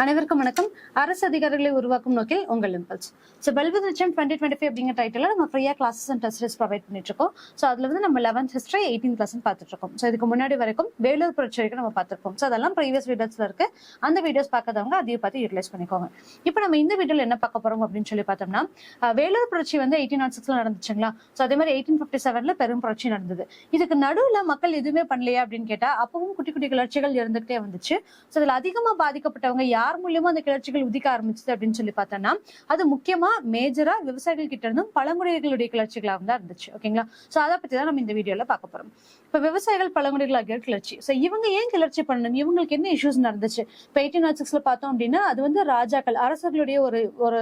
அனைவருக்கும் வணக்கம். அரசு அதிகாரிகளை உருவாக்கும் நோக்கில் உங்கள் இம்பல்ஸ். ஸோ பெல்வித் நிச்சயம் 2025 அப்படிங்கிற டைட்டில் நம்ம ஃப்ரீயா கிளாஸஸ் அண்ட் டெஸ்ட் ப்ரொவைட் பண்ணிட்டு இருக்கோம். ஸோ அதுல வந்து நம்ம 11th ஹிஸ்டரி 18th லெசன் பார்த்துட்டு இருக்கோம். ஸோ இதுக்கு முன்னாடி வரைக்கும் வேலூர் புரட்சி வரைக்கும் நம்ம பார்த்திருப்போம். ஸோ அதெல்லாம் ப்ரீவியஸ் வீடியோஸ்ல இருக்கு. அந்த வீடியோஸ் பார்க்காதவங்க அதையும் பார்த்து யூட்டிலைஸ் பண்ணிக்கோங்க. இப்போ நம்ம இந்த வீடியோல என்ன பார்க்க போறோம் அப்படின்னு சொல்லி பார்த்தோம்னா, வேலூர் புரட்சி வந்து 1806 நடந்துச்சுங்களா. ஸோ அதே மாதிரி 1857 பெரும் புரட்சி நடந்தது. இதுக்கு நடுவுல மக்கள் எதுவுமே பண்ணலையா அப்படின்னு கேட்டா அப்பவும் குட்டி குட்டி கிளர்ச்சிகள் இருந்துகிட்டே வந்துச்சு. ஸோ இதுல அதிகமா பாதிக்கப்பட்டவங்க யார் மூலியமா அந்த கிளர்ச்சிகள் உதிக்க ஆரம்பிச்சது அப்படின்னு சொல்லி பார்த்தோம்னா, அது முக்கியமா மேஜரா விவசாயிகள் கிட்ட இருந்தும் பழங்குடிகளுடைய கிளர்ச்சிகளாக தான் இருந்துச்சு. ஓகேங்களா. சோ அதை பத்தி தான் நம்ம இந்த வீடியோல பார்க்க போறோம். இப்ப விவசாயிகள் பழங்குடிகள் ஆகிய கிளர்ச்சி. சோ இவங்க ஏன் கிளர்ச்சி பண்ணணும், இவங்களுக்கு என்ன இஷ்யூஸ் நடந்துச்சு? இப்ப 1806 பார்த்தோம் அப்படின்னா அது வந்து ராஜாக்கள் அரசர்களுடைய ஒரு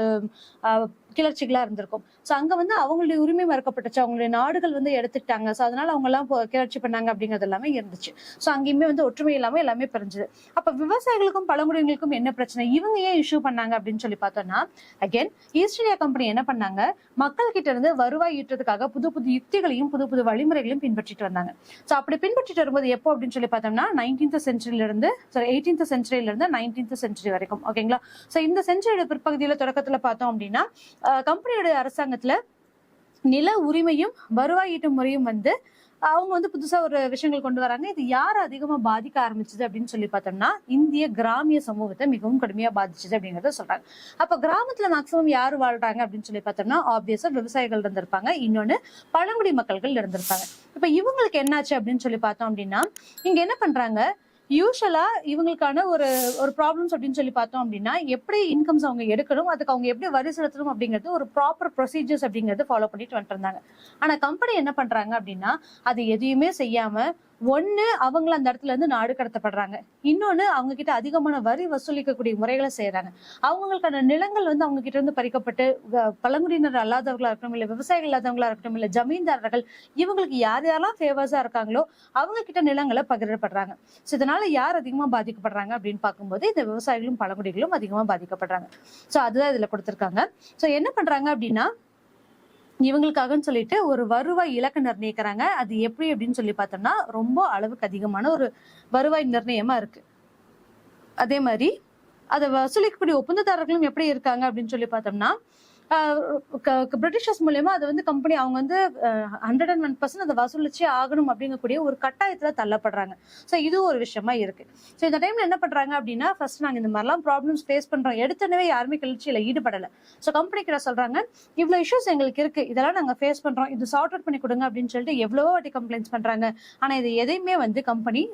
கிளர்ச்சிகளா இருந்திருக்கும். சோ அங்க வந்து அவங்களுடைய உரிமை மறுக்கப்பட்டுச்சு, அவங்களுடைய நாடுகள் வந்து எடுத்துக்கிட்டாங்க. சோ அதனால அவங்க எல்லாம் கிளர்ச்சி பண்ணாங்க அப்படிங்கிறது எல்லாமே இருந்துச்சு. சோ அங்கேயுமே வந்து ஒற்றுமை இல்லாம எல்லாமே பிரிஞ்சது. அப்ப விவசாயிகளுக்கும் பழங்குடிகளுக்கும் என்ன பிரச்சனை, இவங்க ஏன் இஷ்யூ பண்ணாங்க அப்படின்னு சொல்லி பார்த்தோம்னா, அகைன் ஈஸ்ட் இந்தியா கம்பெனி என்ன பண்ணாங்க, மக்கள் கிட்ட இருந்து வருவாய் ஈட்டுறதுக்காக புது புது யுக்திகளையும் புது புது வழிமுறைகளையும் பின்பற்றிட்டு வந்தாங்க. சோ அப்படி பின்பற்றிட்டு வரும்போது எப்போ அப்படின்னு சொல்லி பார்த்தோம்னா 19th செஞ்சுரியில இருந்து 18th செஞ்சுரியில இருந்து 19th செஞ்சுரி வரைக்கும். ஓகேங்களா. சோ இந்த செஞ்சுரியோட பிற்பகுதியில தொடக்கத்துல பார்த்தோம் அப்படின்னா கம்பெனியோட அரசாங்கத்துல நில உரிமையும் வருவாய் ஈட்டும் முறையும் வந்து அவங்க வந்து புதுசா ஒரு விஷயங்கள் கொண்டு வராங்க. இது யார் அதிகமா பாதிக்க ஆரம்பிச்சது அப்படின்னு சொல்லி பார்த்தோம்னா, இந்திய கிராமிய சமூகத்தை மிகவும் கடுமையா பாதிச்சது அப்படிங்கறத சொல்றாங்க. அப்ப கிராமத்துல மேக்சிமம் யாரு வாழ்றாங்க அப்படின்னு சொல்லி பார்த்தோம்னா, ஆப்வியஸா விவசாயிகள் இருந்திருப்பாங்க, இன்னொன்னு பழங்குடி மக்கள்கள் இருந்திருப்பாங்க. இப்ப இவங்களுக்கு என்னாச்சு அப்படின்னு சொல்லி பார்த்தோம் அப்படின்னா, இங்க என்ன பண்றாங்க, யூஸ்வலா இவங்களுக்கான ஒரு ப்ராப்ளம்ஸ் அப்படின்னு சொல்லி பார்த்தோம் அப்படின்னா, எப்படி இன்கம்ஸ் அவங்க எடுக்கணும், அதுக்கு அவங்க எப்படி வரி செலுத்தணும் அப்படிங்கிறது ஒரு ப்ராப்பர் ப்ரொசீஜர்ஸ் அப்படிங்கறது ஃபாலோ பண்ணிட்டு வந்துட்டு இருந்தாங்க. ஆனா கம்பெனி என்ன பண்றாங்க அப்படின்னா, அது எதையுமே செய்யாம ஒண்ணு அவங்கள அந்த இடத்துல இருந்து நாடு கடத்தப்படுறாங்க, இன்னொன்னு அவங்க கிட்ட அதிகமான வரி வசூலிக்கக்கூடிய முறைகளை செய்யறாங்க. அவங்களுக்கான நிலங்கள் வந்து அவங்க கிட்ட இருந்து பறிக்கப்பட்டு பழங்குடியினர் அல்லாதவர்களா இருக்கட்டும், இல்ல விவசாயிகள் இல்லாதவங்களா இருக்கட்டும், இல்ல ஜமீன்தாரர்கள், இவங்களுக்கு யார் யாரெல்லாம் ஃபேவர்ஸா இருக்காங்களோ அவங்க கிட்ட நிலங்களை பகிரப்படுறாங்க. சோ இதனால யார் அதிகமா பாதிக்கப்படுறாங்க அப்படின்னு பார்க்கும்போது இந்த விவசாயிகளும் பழங்குடிகளும் அதிகமா பாதிக்கப்படுறாங்க. சோ அதுதான் இதுல கொடுத்திருக்காங்க. சோ என்ன பண்றாங்க அப்படின்னா, இவங்களுக்காகன்னு சொல்லிட்டு ஒரு வருவாய் இலக்கு நிர்ணயிக்கிறாங்க. அது எப்படி அப்படின்னு சொல்லி பார்த்தோம்னா, ரொம்ப அளவுக்கு அதிகமான ஒரு வருவாய் நிர்ணயமா இருக்கு. அதே மாதிரி அதை வசூலிக்கக்கூடிய ஒப்பந்ததாரர்களும் எப்படி இருக்காங்க அப்படின்னு சொல்லி பார்த்தோம்னா, பிரிட்டிஷர்ஸ் மூலியமா அதை வந்து கம்பெனி அவங்க வந்து 101% அதை வசூலிச்சே ஆகணும் அப்படிங்கக்கூடிய ஒரு கட்டாயத்துல தள்ளப்படுறாங்க. சோ இது ஒரு விஷயமா இருக்கு. சோ இந்த டைம்ல என்ன பண்றாங்க அப்படின்னா, ஃபர்ஸ்ட் நாங்க இந்த மாதிரிலாம் ப்ராப்ளம்ஸ் ஃபேஸ் பண்றோம், எடுத்தனவே யாருமே கிளர்ச்சியில ஈடுபடல. சோ கம்பெனி கிட்ட சொல்றாங்க, இவ்வளவு இஷ்யூஸ் எங்களுக்கு இருக்கு, இதெல்லாம் நாங்க ஃபேஸ் பண்றோம், இது சார்ட் அவுட் பண்ணி கொடுங்க அப்படின்னு சொல்லிட்டு எவ்வளவோ வாட்டி கம்ப்ளைண்ட்ஸ் பண்றாங்க. ஆனா இது எதையுமே வந்து கம்பெனி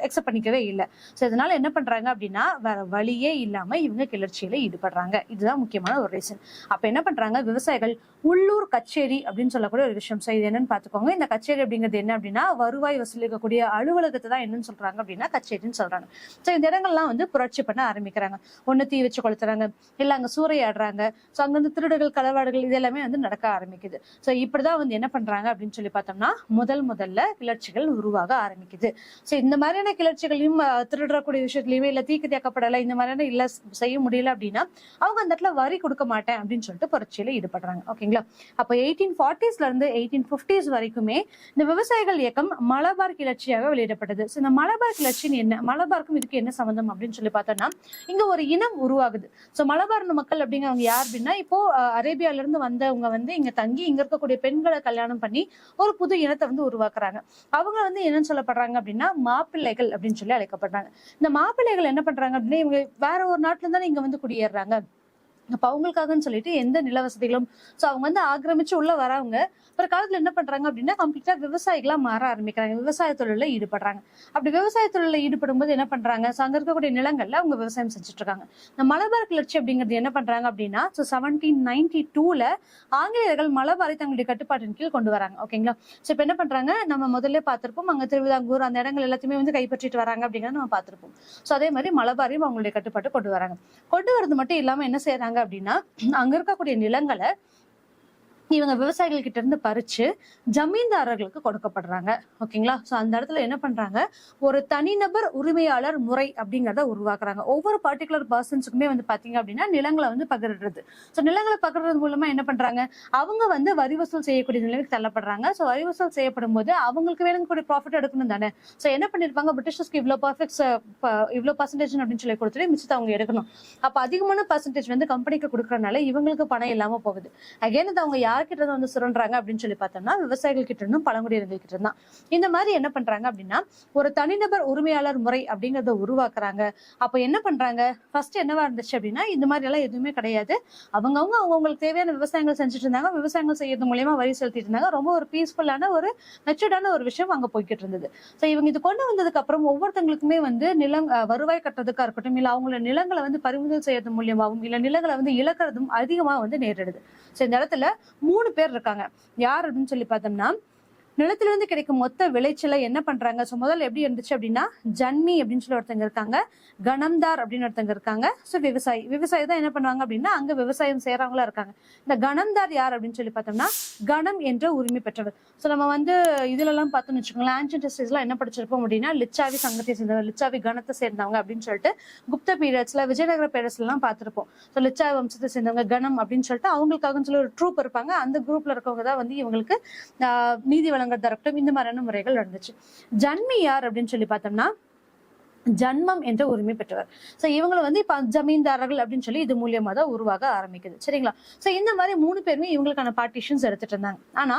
அக்செப்ட் பண்ணிக்கவே இல்லை. சோ இதனால என்ன பண்றாங்க அப்படின்னா, வேற வழியே இல்லாம இவங்க கிளர்ச்சியில ஈடுபடுறாங்க. இதுதான் முக்கியமான ஒரு ரீசன். அப்ப என்ன பண்றாங்க, விவசாயிகள் உள்ளூர் கச்சேரி அப்படின்னு சொல்லக்கூடிய ஒரு விஷயம். இது என்னன்னு பாத்துக்கோங்க. இந்த கச்சேரி அப்படிங்கிறது என்ன அப்படின்னா, வருவாய் வசூலிக்கக்கூடிய அலுவலகத்தை தான் என்னன்னு சொல்றாங்க அப்படின்னா கச்சேரின்னு சொல்றாங்க. சோ இந்த இடங்கள்லாம் வந்து புரட்சி பண்ண ஆரம்பிக்கிறாங்க. ஒண்ணு தீ வச்சு கொளுத்துறாங்க, இல்ல அங்க சூறையாடுறாங்க. சோ அங்க வந்து திருடுகள் களவாடுகள் இது எல்லாமே வந்து நடக்க ஆரம்பிக்குது. சோ இப்படிதான் வந்து என்ன பண்றாங்க அப்படின்னு சொல்லி பார்த்தோம்னா, முதல்ல கிளர்ச்சிகள் உருவாக ஆரம்பிக்குது. சோ இந்த மாதிரியான கிளர்ச்சிகளையும் திருடக்கூடிய விஷயத்துலயுமே இல்ல தீக்கு தேக்கப்படலை இந்த மாதிரியான இல்ல செய்ய முடியல அப்படின்னா, அவங்க அந்த இடத்துல வரி கொடுக்க மாட்டேன் அப்படின்னு சொல்லிட்டு புரட்சியில ஈடுபடுறாங்க. ஓகேங்களா. அப்ப 1840s இருந்து 1850s வரைக்குமே இந்த விவசாயிகள் இயக்கம் மலபார் கிளர்ச்சியாக வெளியிடப்பட்டது. இந்த மலபார் கிளர்ச்சின்னு என்ன, மலபாருக்கும் இதுக்கு என்ன சம்பந்தம் அப்படின்னு சொல்லி பார்த்தோம்னா, இங்க ஒரு இனம் உருவாகுது. சோ மலபார் மக்கள் அப்படிங்கிறவங்க யார் அப்படின்னா, இப்போ அரேபியால இருந்து வந்தவங்க வந்து இங்க தங்கி இங்க இருக்கக்கூடிய பெண்களை கல்யாணம் பண்ணி ஒரு புது இனத்தை வந்து உருவாக்குறாங்க. அவங்க வந்து என்னன்னு சொல்லப்படுறாங்க அப்படின்னா மாப்பிள்ளைகள் அப்படின்னு சொல்லி அழைக்கப்படுறாங்க. இந்த மாப்பிள்ளைகள் என்ன பண்றாங்க அப்படின்னா, இவங்க வேற ஒரு நாட்டுல இருந்தாலும் இங்க வந்து குடியேறாங்க. அப்ப அவங்களுக்காகன்னு சொல்லிட்டு எந்த நில வசதிகளும் சோ அவங்க வந்து ஆக்கிரமிச்சு உள்ள வரவங்க ஒரு காலத்துல என்ன பண்றாங்க அப்படின்னா, கம்ப்ளீட்டா விவசாயிகளா மாற ஆரம்பிக்கிறாங்க, விவசாய தொழில ஈடுபடுறாங்க. அப்படி விவசாய தொழில ஈடுபடும் போது என்ன பண்றாங்க, அங்க இருக்கக்கூடிய நிலங்கள்ல அவங்க விவசாயம் செஞ்சுட்டு இருக்காங்க. இந்த மலபார் கிளர்ச்சி அப்படிங்கிறது என்ன பண்றாங்க அப்படின்னா, 1792ல ஆங்கிலேயர்கள் மலபாரை தங்களுடைய கட்டுப்பாட்டின் கீழ் கொண்டு வராங்க. ஓகேங்களா. சோ இப்ப என்ன பண்றாங்க, நம்ம முதல்ல பார்த்திருப்போம், அங்க திருவிதாங்கூர் அந்த இடங்கள் எல்லாத்தையுமே வந்து கைப்பற்றிட்டு வராங்க அப்படிங்கறத நம்ம பார்த்திருப்போம். சோ அதே மாதிரி மலபாரையும் அவங்களுடைய கட்டுப்பாட்டு கொண்டு வராங்க. கொண்டு வரது மட்டும் இல்லாம என்ன செய்யறாங்க அப்படின்னா, அங்க இருக்கக்கூடிய நிலங்களை இவங்க விவசாயிகள் கிட்ட இருந்து பறிச்சு ஜமீன்தாரர்களுக்கு கொடுக்கப்படுறாங்க. ஓகேங்களா? சோ அந்த இடத்துல என்ன பண்றாங்க, ஒரு தனிநபர் உரிமையாளர் முறை அப்படிங்கறத உருவாக்குறாங்க. ஒவ்வொரு பர்டிகுலர் பர்சன்ஸுக்குமே வந்து பாத்தீங்க அப்படின்னா நிலங்களை வந்து பகிர்றது. சோ நிலங்களை பகிர்றது மூலமா என்ன பண்றாங்க, அவங்க வந்து வரி வசூல் செய்யக்கூடிய நிலைக்கு தள்ளப்படுறாங்க. சோ வரி வசூல் செய்யப்படும் போது அவங்களுக்கு வேணுங்கக்கூடிய ப்ராஃபிட் எடுக்கணும் தானே. சோ என்ன பண்ணிருப்பாங்க, பிரிட்டிஷர்ஸ்க்கு இவ்வளவு இவ்வளவு பர்சன்டேஜ் அப்படின்னு சொல்லி கொடுத்துட்டு மிச்சத்தை அவங்க எடுக்கணும். அப்ப அதிகமான பர்சன்டேஜ் வந்து கம்பெனிக்கு கொடுக்கறதுனால இவங்களுக்கு பணம் இல்லாம போகுது. அகைன் இது அவங்க யார்கிட்ட இருந்து வந்து சுரண்டுறாங்க அப்படின்னு சொல்லி பார்த்தோம்னா விவசாயிகள் கிட்ட இருந்தும் பழங்குடியினர்கள் கிட்ட இருந்தா. இந்த மாதிரி என்ன பண்றாங்க அப்படின்னா ஒரு தனிநபர் உரிமையாளர் முறை அப்படிங்கறத உருவாக்குறாங்க. அப்ப என்ன பண்றாங்க, ஃபர்ஸ்ட் என்னவா இருந்துச்சு அப்படின்னா இந்த மாதிரி எல்லாம் எதுவுமே கிடையாது. அவங்களுக்கு தேவையான விவசாயங்கள் செஞ்சுட்டு இருந்தாங்க. விவசாயங்கள் செய்யறது மூலியமா வரி செலுத்திட்டு இருந்தாங்க. ரொம்ப ஒரு பீஸ்ஃபுல்லான ஒரு மெச்சூர்டான ஒரு விஷயம் அங்க போய்கிட்டு இருந்தது. சோ இவங்க இது கொண்டு வந்ததுக்கு அப்புறம் ஒவ்வொருத்தங்களுக்குமே வந்து நிலம் வருவாய் கட்டுறதுக்கா இருக்கட்டும், இல்ல அவங்களோட நிலங்களை வந்து பறிமுதல் செய்யறது மூலியமாவும், இல்ல நிலங்களை வந்து இழக்கிறதும் அதிகமா வந்து நேரிடுது. சோ இந்த இடத்துல 3 பேர் இருக்காங்க. யார் அப்படின்னு சொல்லி பார்த்தோம்னா, நிலத்திலிருந்து கிடைக்கும் மொத்த விளைச்சலை என்ன பண்றாங்க, சோ முதல்ல எப்படி இருந்துச்சு அப்படின்னா ஜன்மி அப்படின்னு சொல்லி ஒருத்தங்க இருக்காங்க, கணம்தார் அப்படின்னு ஒருத்தங்க இருக்காங்க. சோ விவசாயி தான் என்ன பண்ணுவாங்க அப்படின்னா அங்க விவசாயம் செய்யறவங்களா இருக்காங்க. இந்த கணம்தார் யார் அப்படின்னு சொல்லி பார்த்தோம்னா கணம் என்ற உரிமை பெற்றவர். சோ நம்ம வந்து இதுல எல்லாம் பார்த்தோம்னு வச்சுக்கோங்களேன், ஆன்ஷியன்ட் ஹிஸ்டரிஸ்ல என்ன படிச்சிருப்போம் அப்படின்னா லிச்சாவி சங்கத்தை சேர்ந்தவங்க, லிச்சாவி கணத்தை சேர்ந்தவங்க அப்படின்னு சொல்லிட்டு குப்த பீரியட்ஸ்ல விஜயநகர பீரியட்ஸ்ல எல்லாம் பார்த்திருப்போம். சோ லிச்சாவி வம்சத்தை சேர்ந்தவங்க கணம் அப்படின்னு சொல்லிட்டு அவங்களுக்காக சொல்லி ஒரு ட்ரூப் இருப்பாங்க. அந்த குரூப்ல இருக்கவங்க தான் வந்து இவங்களுக்கு நீதி வழங்குறதா இருக்கட்டும், இந்த மாதிரியான முறைகள் நடந்துச்சு. ஜன்மி யார் அப்படின்னு சொல்லி பார்த்தோம்னா ஜன்மம் என்ற உரிமை பெற்றவர். சோ இவங்களை வந்து இப்ப ஜமீன்தாரர்கள் அப்படின்னு சொல்லி இது மூலியமா தான் உருவாக ஆரம்பிக்குது. சரிங்களா? சோ இந்த மாதிரி 3 பேருமே இவங்களுக்கான பார்ட்டிஷன்ஸ் எடுத்துட்டு இருந்தாங்க. ஆனா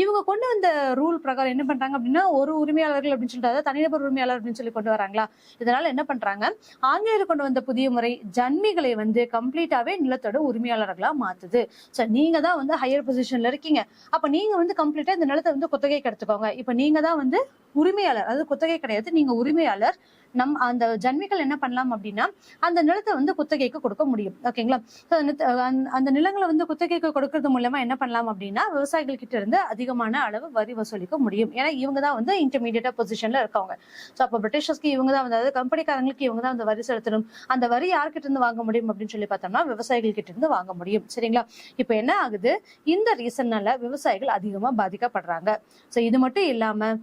இவங்க கொண்டு வந்த ரூல் பிரகாரம் என்ன பண்றாங்க அப்படின்னா ஒரு உரிமையாளர்கள் அப்படின்னு சொல்லிட்டு அதாவது தனிநபர் உரிமையாளர் அப்படின்னு சொல்லி கொண்டு வராங்களா. இதனால என்ன பண்றாங்க, ஆங்கிலேயர் கொண்டு வந்த புதிய முறை ஜன்மிகளை வந்து கம்ப்ளீட்டாவே நிலத்தோட உரிமையாளர்களா மாத்துது. சோ நீங்க தான் வந்து ஹையர் பொசிஷன்ல இருக்கீங்க, அப்ப நீங்க வந்து கம்ப்ளீட்டா இந்த நிலத்தை வந்து குத்தகைக்கு எடுத்துக்கோங்க. இப்ப நீங்க தான் வந்து உரிமையாளர், அதாவது குத்தகை கிடையாது, நீங்க உரிமையாளர். அந்த ஜன்மிகள் என்ன பண்ணலாம் அப்படின்னா அந்த நிலத்தை வந்து குத்தகைக்கு கொடுக்க முடியும். ஓகேங்களா? அந்த நிலங்களை வந்து குத்தகைக்கு கொடுக்கறது மூலமா என்ன பண்ணலாம் அப்படின்னா விவசாயிகள் கிட்ட இருந்து அதிகமான அளவு வரி வசூலிக்க முடியும். ஏன்னா இவங்க தான் வந்து இன்டர்மீடியட்டா பொசிஷன்ல இருக்கவங்க. சோ அப்ப பிரிட்டிஷர்ஸ்க்கு இவங்க தான் வந்து, அதாவது கம்பெனிக்காரங்களுக்கு இவங்க தான் அந்த வரி செலுத்தணும். அந்த வரி யார்கிட்ட இருந்து வாங்க முடியும் அப்படின்னு சொல்லி பார்த்தோம்னா விவசாயிகள் கிட்ட இருந்து வாங்க முடியும். சரிங்களா? இப்ப என்ன ஆகுது, இந்த ரீசன்னால விவசாயிகள் அதிகமா பாதிக்கப்படுறாங்க. சோ இது மட்டும் இல்லாம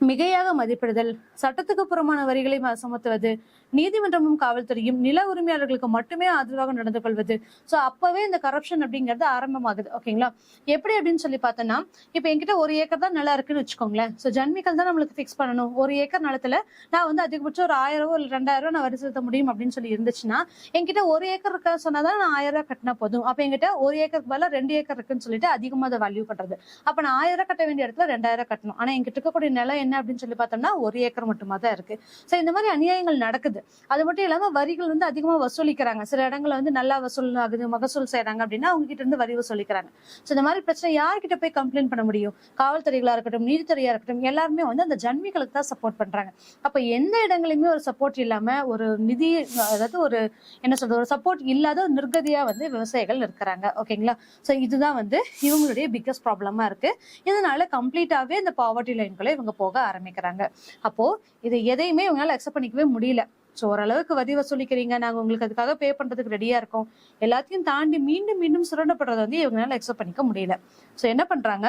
மிகையாக மதிப்பிடுதல், சட்டத்துக்கு புறமான வரிகளை சுமத்துவது, நீதிமன்றமும் காவல்துறையும் நில உரிமையாளர்களுக்கு மட்டுமே ஆதரவாக நடந்து கொள்வது. சோ அப்பவே இந்த கரப்ஷன் அப்படிங்கிறது ஆரம்பமாகுது. ஓகேங்களா? எப்படி அப்படின்னு சொல்லி பார்த்தோம்னா இப்ப என்கிட்ட 1 ஏக்கர் தான் நிலம் இருக்குன்னு வச்சுக்கோங்களேன். சோ ஜன்மிகள் தான் நம்மளுக்கு பிக்ஸ் பண்ணணும். 1 ஏக்கர் நிலத்துல நான் வந்து அதிகபட்சம் ஒரு 1000 இல்ல 2000 நான் வரி செலுத்த முடியும் அப்படின்னு சொல்லி இருந்துச்சுன்னா என்கிட்ட 1 ஏக்கர் இருக்க சொன்னாதான் நான் 1000 கட்டினா போதும். அப்ப என்கிட்ட 1 ஏக்கருக்கு பதிலா 2 ஏக்கர் இருக்குன்னு சொல்லிட்டு அதிகமா அதை வேல்யூ பண்றது. அப்ப நான் 1000 கட்ட வேண்டிய இடத்துல 2000 கட்டணும். ஆனா என்கிட்ட இருக்கக்கூடிய நிலம் என்ன அப்படின்னு சொல்லி பார்த்தோம்னா 1 ஏக்கர் மட்டுமா தான் இருக்கு. சோ இந்த மாதிரி அநியாயங்கள் நடக்குது. அது மட்டும் இல்லாம வரிகள் வந்து அதிகமா வசூலிக்கிறாங்க. சில இடங்கள்ல வந்து நல்லா வசூல் ஆகுது, மகசூல் செய்யறாங்க அப்படின்னா அவங்க கிட்ட இருந்து வரி வசூலிக்கிறாங்க. சோ இந்த மாதிரி பிரச்சனை யார்கிட்ட போய் கம்ப்ளைண்ட் பண்ண முடியும்? காவல்துறைகளா இருக்கட்டும், நீதித்துறையா இருக்கட்டும், எல்லாருமே வந்து அந்த ஜன்மிகளுக்கு தான் சப்போர்ட் பண்றாங்க. அப்ப எந்த இடங்களிலுமே ஒரு சப்போர்ட் இல்லாம ஒரு நிதி, அதாவது ஒரு என்ன சொல்றது, ஒரு சப்போர்ட் இல்லாத நிர்கதியா வந்து விவசாயிகள் இருக்கிறாங்க. ஓகேங்களா? சோ இதுதான் வந்து இவங்களுடைய பிக்கஸ்ட் ப்ராப்ளமா இருக்கு. இதனால கம்ப்ளீட்டாவே இந்த பாவர்ட்டி லைன்குள்ள இவங்க போக ஆரம்பிக்கிறாங்க. அப்போ இது எதையுமே இவங்களால அக்செப்ட் பண்ணிக்கவே முடியல. சோ ஓரளவுக்கு வரி வசூலிக்கிறீங்க, நாங்க உங்களுக்கு அதுக்காக பே பண்றதுக்கு ரெடியா இருக்கோம், எல்லாத்தையும் தாண்டி மீண்டும் மீண்டும் சுரண்டப்படுறத வந்து இவங்களால அக்செப்ட் பண்ணிக்க முடியல. சோ என்ன பண்றாங்க,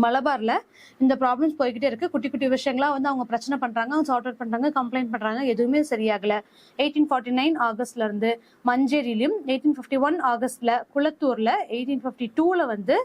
மலபார்ல இந்த ப்ராப்ளம்ஸ் போய்கிட்டே இருக்கு. குட்டி குட்டி விஷயங்களா வந்து அவங்க பிரச்சனை பண்றாங்க, சார்ட் அவுட் பண்றாங்க, கம்ப்ளைண்ட் பண்றாங்க, எதுவுமே சரியாகல. 1849 ஆகஸ்ட்ல இருந்து மஞ்சேரியிலும், 1851 ஆகஸ்ட்ல குளத்தூர்ல, 1852ல வந்து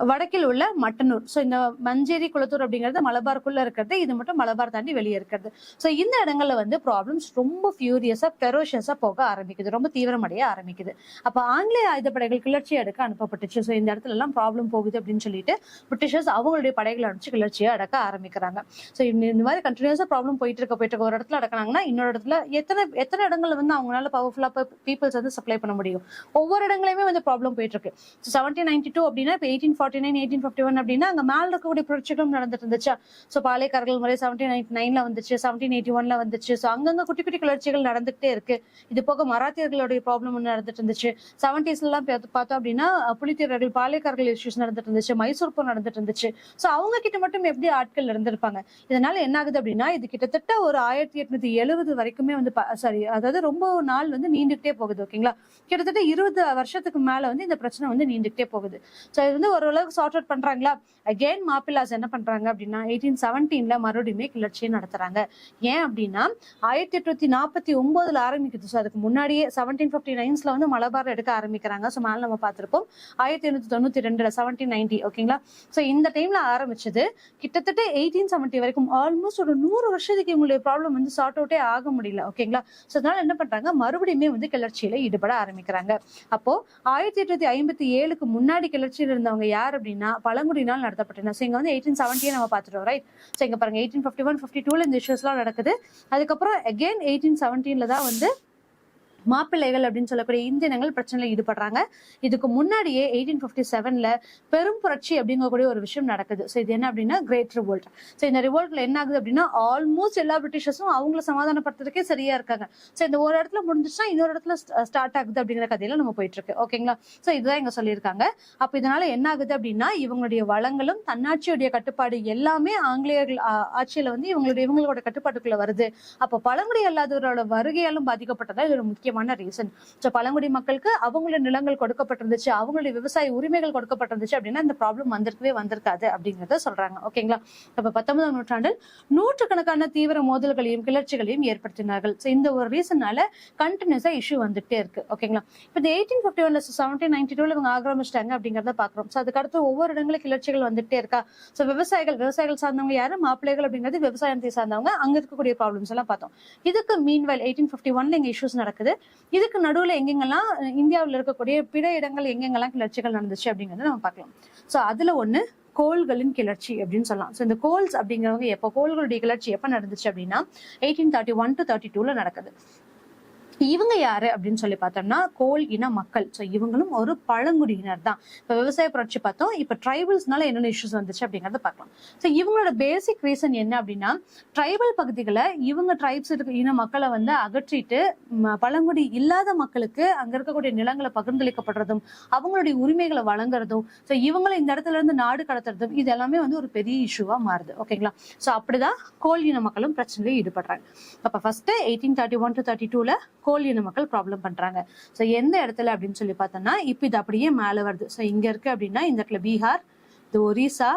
வடக்கில் உள்ள மட்டனூர். சோ இந்த மஞ்சேரி குளத்தூர் அப்படிங்கிறது மலபாருக்குள்ள இருக்கிறது, இது மட்டும் மலபார் தாண்டி வெளியே இருக்கிறது. சோ இந்த இடங்கள்ல வந்து ப்ராப்ளம்ஸ் ரொம்ப ஃபியூரியஸா ஃபெரோஷியஸா போக ஆரம்பிக்குது, ரொம்ப தீவிரமடைய ஆரம்பிக்குது. அப்ப ஆங்கிலேய ஆயுதப்படைகள் கிளர்ச்சி எடுக்க அனுப்பப்பட்டுச்சு. சோ இந்த இடத்துல எல்லாம் ப்ராப்ளம் போகுது அப்படின்னு சொல்லிட்டு பிரிட்டிஷர்ஸ் அவங்களுடைய படைகளை அனுப்பிச்சு கிளர்ச்சியை அடக்க ஆரம்பிக்கிறாங்க. சோ இந்த மாதிரி கண்டினியூஸா ப்ராப்ளம் போயிட்டு இருக்க ஒரு இடத்துல அடக்கினாங்கன்னா இன்னொரு இடத்துல எத்தனை இடங்கள்ல வந்து அவங்களால பவர்ஃபுல்லா பீப்புள்ஸ் வந்து சப்ளை பண்ண முடியும்? ஒவ்வொரு இடங்களையுமே வந்து ப்ராப்ளம் போயிட்டு இருக்கு. 1792 அப்படின்னா இப்ப 1840 1849 1851 அப்படின்னா அங்க மேல இருக்கக்கூடிய புரட்சிகளும் நடந்துட்டு இருந்துச்சா. ஸோ பாளையக்காரர்கள் முறை 1799 வந்துச்சு, 1781 வந்துச்சு. ஸோ அங்கங்க குட்டி குட்டி கிளர்ச்சிகள் நடந்துகிட்டே இருக்கு. இது போக மராத்தியர்களுடைய ப்ராப்ளம் ஒன்று நடந்துட்டு இருந்துச்சு. 70s எல்லாம் பார்த்தோம் அப்படின்னா புலித்தேவர்கள் பாளையக்காரர்கள் இஷ்யூஸ் நடந்துட்டு இருந்துச்சு, மைசூர் போர் நடந்துட்டு இருந்துச்சு. ஸோ அவங்க கிட்ட மட்டும் எப்படி ஆட்கள் இருந்திருப்பாங்க. இதனால என்ன ஆகுது அப்படின்னா இது கிட்டத்தட்ட ஒரு 1870 வரைக்குமே வந்து சாரி அதாவது ரொம்ப நாள் வந்து நீண்டுகிட்டே போகுது. ஓகேங்களா, கிட்டத்தட்ட 20 வருஷத்துக்கு மேல வந்து இந்த பிரச்சனை வந்து நீண்டுகிட்டே போகுது. ஸோ இது வந்து ஓரளவுக்கு சார்ட் அவுட் பண்றாங்களா. அகெயின் மாப்பிள்ளாஸ் என்ன பண்றாங்க அப்படின்னா 1817 மறுபடியுமே கிளர்ச்சியை நடத்துறாங்க. ஏன் அப்படின்னா 1849 ஆரம்பிக்குது. ஸோ அதுக்கு முன்னாடியே 1759 வந்து மலபார் எடுக்க ஆரம்பிக்கிறாங்க. ஸோ மேல நம்ம பார்த்திருப்போம் 1892 1790. ஓகேங்களா, ஸோ இந்த டைம்ல ஆரம்பிச்சது கிட்டத்தட்ட 1870 வரைக்கும் ஆல்மோஸ்ட் ஒரு 100 வருஷத்துக்கு இவங்களுடைய ப்ராப்ளம் வந்து சார்ட் அவுட்டே ஆக முடியல. ஓகேங்களா, ஸோ அதனால என்ன பண்றாங்க மறுபடியுமே வந்து கிளர்ச்சியில ஈடுபட ஆரம்பிக்கிறாங்க. அப்போ 1857க்கு முன்னாடி கிளர்ச்சியில் இருந்தவங்க யார் அப்படின்னா பழங்குடியினால் நடத்தப்பட்டன. ஸோ இங்க வந்து 1870 நம்ம பார்த்துட்டோம், ரைட். ஸோ இங்க பாருங்க 1851 52 இந்த இஷ்யூஸ் எல்லாம் நடக்குது. அதுக்கப்புறம் அகெயின் 1817 தான் வந்து மாப்பிள்ளைகள் அப்படின்னு சொல்லக்கூடிய இந்தியனங்கள் பிரச்சனையில ஈடுபடுறாங்க. இதுக்கு முன்னாடியே 1857 பெரும் புரட்சி அப்படிங்கக்கூடிய ஒரு விஷயம் நடக்குது. ஸோ இது என்ன அப்படின்னா கிரேட் ரிவோல்ட். ஸோ இந்த ரிவோல்ட்ல என்ன ஆகுது அப்படின்னா ஆல்மோஸ்ட் எல்லா பிரிட்டிஷர்ஸும் அவங்கள சமாதானப்படுத்துறதுக்கே சரியா இருக்காங்க. ஸோ இந்த ஒரு இடத்துல முடிஞ்சிச்சுன்னா இன்னொரு இடத்துல ஸ்டார்ட் ஆகுது அப்படிங்கிற கதையில நம்ம போயிட்டு இருக்கு. ஓகேங்களா, ஸோ இதுதான் இங்க சொல்லியிருக்காங்க. அப்ப இதனால என்ன ஆகுது அப்படின்னா இவங்களுடைய வளங்களும் தன்னாட்சியுடைய கட்டுப்பாடு எல்லாமே ஆங்கிலேயர்கள் ஆட்சியில வந்து இவங்களோட கட்டுப்பாட்டுக்குள்ள வருது. அப்ப பழங்குடி அல்லாதவரோட வருகையாலும் பாதிக்கப்பட்டதா இது ஒரு முக்கியமான ரீசன். சோ பழங்குடி மக்களுக்கு அவங்களுடைய நிலங்கள் கொடுக்கப்பட்டிருந்துச்சு, அவங்களுடைய விவசாய உரிமைகள் கொடுக்கப்பட்டிருந்துச்சு அப்படின்னா இந்த ப்ராப்ளம் வந்திருக்காது அப்படிங்கறத சொல்றாங்க. ஓகேங்களா, இப்ப 19ஆம் நூற்றாண்டில் நூற்றுக்கணக்கான தீவிர மோதல்களையும் கிளர்ச்சிகளையும் ஏற்படுத்தினார்கள். சோ இந்த ஒரு ரீசனால கண்டினியூஸா இஷ்யூ வந்துட்டே இருக்கு. ஓகேங்களா, இப்ப 1851 1792 இவங்க ஆக்கிரமிச்சிட்டாங்க அப்படிங்கறத பாக்குறோம். சோ அதுக்கு அடுத்து ஒவ்வொரு இடங்களும் கிளர்ச்சிகள் வந்துட்டே இருக்கா. சோ விவசாயிகள் சார்ந்தவங்க யாரு மாப்பிள்ளைகள் அப்படிங்கிறது விவசாயத்தை சார்ந்தவங்க. அங்க இருக்கக்கூடிய ப்ராப்ளம்ஸ் எல்லாம் பார்த்தோம். இதுக்கு மீன்வைல் 1851 இங்க இஷ்யூஸ் நடக்குது. இதுக்கு நடுவுல எங்கெங்கெல்லாம் இந்தியாவில் இருக்கக்கூடிய பிற இடங்கள் எங்கெங்கெல்லாம் கிளர்ச்சிகள் நடந்துச்சு அப்படிங்கறத நம்ம பார்க்கலாம். சோ அதுல ஒண்ணு கோள்களின் கிளர்ச்சி அப்படின்னு சொல்லலாம். சோ இந்த கோல்ஸ் அப்படிங்கிறவங்க எப்ப கோள்களுடைய கிளர்ச்சி எப்ப நடந்துச்சு அப்படின்னா 1831 to 32 நடக்குது. இவங்க யாரு அப்படின்னு சொல்லி பார்த்தோம்னா கோல் இன மக்கள். சோ இவங்களும் ஒரு பழங்குடியினர் தான். இப்ப விவசாய புரட்சி பார்த்தோம், இப்ப ட்ரைபல்ஸ்னால என்னென்ன இஷ்யூஸ் வந்துச்சு அப்படிங்கறத பார்க்கலாம். சோ இவங்களோட பேசிக் ரீசன் என்ன அப்படின்னா ட்ரைபல் பகுதிகளை இவங்க ட்ரைப்ஸ் இன மக்களை வந்து அகற்றிட்டு பழங்குடி இல்லாத மக்களுக்கு அங்க இருக்கக்கூடிய நிலங்களை பகிர்ந்தளிக்கப்படுறதும் அவங்களுடைய உரிமைகளை வழங்குறதும் சோ இவங்களை இந்த இடத்துல இருந்து நாடு கடத்துறதும் இது எல்லாமே வந்து ஒரு பெரிய இஷ்யூவா மாறுது. ஓகேங்களா, சோ அப்படிதான் கோல் இன மக்களும் பிரச்சனையில ஈடுபடுறாங்க. அப்ப ஃபர்ஸ்ட் 1831 to 32 கோல் இன மக்கள் ப்ராப்ளம் பண்றாங்க. சோ எந்த இடத்துல அப்படின்னு சொல்லி பார்த்தோம்னா இப்ப இது அப்படியே மேல வருது. சோ இங்க இருக்கு அப்படின்னா இந்த இடத்துல பீகார், இது ஒரிசா,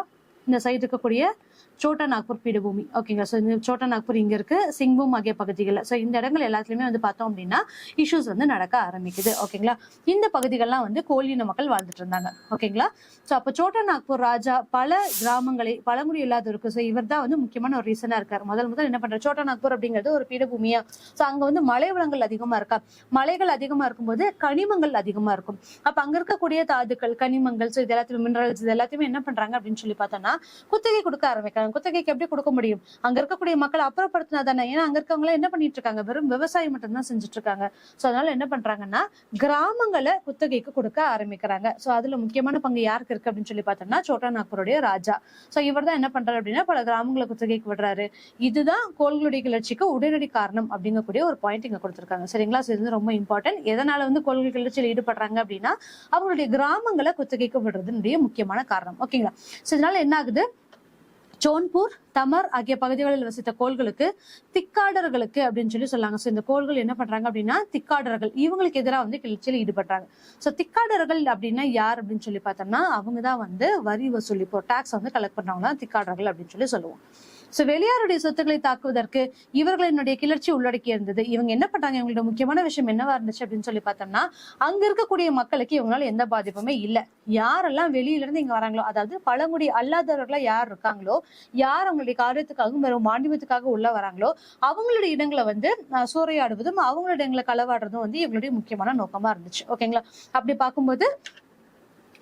இந்த சைடு இருக்கக்கூடிய சோட்டா நாக்பூர் பீடபூமி. ஓகேங்களா, சோ இந்த சோட்டா நாக்பூர் இங்க இருக்கு, சிங்பூம் ஆகிய பகுதிகளில். சோ இந்த இடங்கள் எல்லாத்துலயுமே வந்து பார்த்தோம் அப்படின்னா இஷ்யூஸ் வந்து நடக்க ஆரம்பிக்குது. ஓகேங்களா, இந்த பகுதிகள்லாம் வந்து கோலின மக்கள் வாழ்ந்துட்டு இருந்தாங்க. ஓகேங்களா, சோ அப்ப சோட்டா நாக்பூர் ராஜா பல கிராமங்களை பழங்குடி இல்லாதவருக்கு சோ இவர் தான் வந்து முக்கியமான ஒரு ரீசனா இருக்காரு. முதல் என்ன பண்ற சோட்டா நாக்பூர் அப்படிங்கிறது ஒரு பீடபூமியா. சோ அங்க வந்து மலை வளங்கள் அதிகமா இருக்கா. மலைகள் அதிகமா இருக்கும்போது கனிமங்கள் அதிகமா இருக்கும். அப்ப அங்க இருக்கக்கூடிய தாதுக்கள் கனிமங்கள் சோ இது எல்லாத்தையும் மினரல்ஸ் இது எல்லாத்தையுமே என்ன பண்றாங்க அப்படின்னு சொல்லி பார்த்தோம்னா குத்தகை கொடுக்க ஆரம்பிக்கிறாங்க. குத்தகைக்கு எப்படி கொடுக்க முடியும், அங்க இருக்கக்கூடிய மக்களை அப்புறப்படுத்தினா தானே. ஏன்னா அங்க இருக்கவங்க என்ன பண்ணிட்டு இருக்காங்க, வெறும் விவசாயம் மட்டும் தான் செஞ்சுட்டு இருக்காங்க. சோ அதனால என்ன பண்றாங்கன்னா கிராமங்களை குத்தகைக்கு கொடுக்க ஆரம்பிக்கிறாங்க. சோ அதுல முக்கியமான பங்கு யாருக்கு இருக்கு அப்படின்னு சொல்லி பார்த்தோம்னா சோட்டா நாக்பூருடைய ராஜா. சோ இவர் தான் என்ன பண்றாரு அப்படின்னா பல கிராமங்களை குத்தகைக்கு விடுறாரு. இதுதான் கோள்களுடைய கிளர்ச்சிக்கு உடனடி காரணம் அப்படிங்கக்கூடிய ஒரு பாயிண்ட் இங்க கொடுத்திருக்காங்க. சரிங்களா, இது வந்து ரொம்ப இம்பார்ட்டன்ட். எதனால வந்து கோள்கள் கிளர்ச்சியில் ஈடுபடுறாங்க அப்படின்னா அவங்களுடைய கிராமங்களை குத்தகைக்கு விடுறதுடைய முக்கியமான காரணம். ஓகேங்களா, சோ இதனால என்ன ஆகுது ஜோன்பூர் தமர் ஆகிய பகுதிகளில் வசித்த கோள்களுக்கு திக்காடர்களுக்கு அப்படின்னு சொல்லி சொல்லாங்க. சோ இந்த கோள்கள் என்ன பண்றாங்க அப்படின்னா திக்காடர்கள் இவங்களுக்கு எதிராக வந்து கிளர்ச்சியில் ஈடுபடுறாங்க. சோ திக்காடர்கள் அப்படின்னா யார் அப்படின்னு சொல்லி பார்த்தோம்னா அவங்கதான் வந்து வரி வசூலி இப்போ டாக்ஸ் வந்து கலெக்ட் பண்றவங்க தான் திக்காடர்கள் அப்படின்னு சொல்லி சொல்லுவோம். சோ வெளியாருடைய சொத்துக்களை தாக்குவதற்கு இவர்களினுடைய கிளர்ச்சி உள்ளடக்கி இருந்தது. இவங்க என்ன பண்றாங்க, இவங்களோட முக்கியமான விஷயம் என்னவா இருந்துச்சு அப்படின்னு சொல்லி பார்த்தோம்னா அங்க இருக்கக்கூடிய மக்களுக்கு இவங்களால எந்த பாதிப்புமே இல்ல. யாரெல்லாம் வெளியில இருந்து இங்க வராங்களோ அதாவது பழங்குடி அல்லாதவர்களா யார் இருக்காங்களோ யார் அவங்களுடைய காரியத்துக்காகவும் வெறும் மாநிலத்துக்காக உள்ள வராங்களோ அவங்களுடைய இடங்களை வந்து சூறையாடுவதும் அவங்களுடைய இடங்களை களவாடுறதும் வந்து இவங்களுடைய முக்கியமான நோக்கமா இருந்துச்சு. ஓகேங்களா, அப்படி பார்க்கும்போது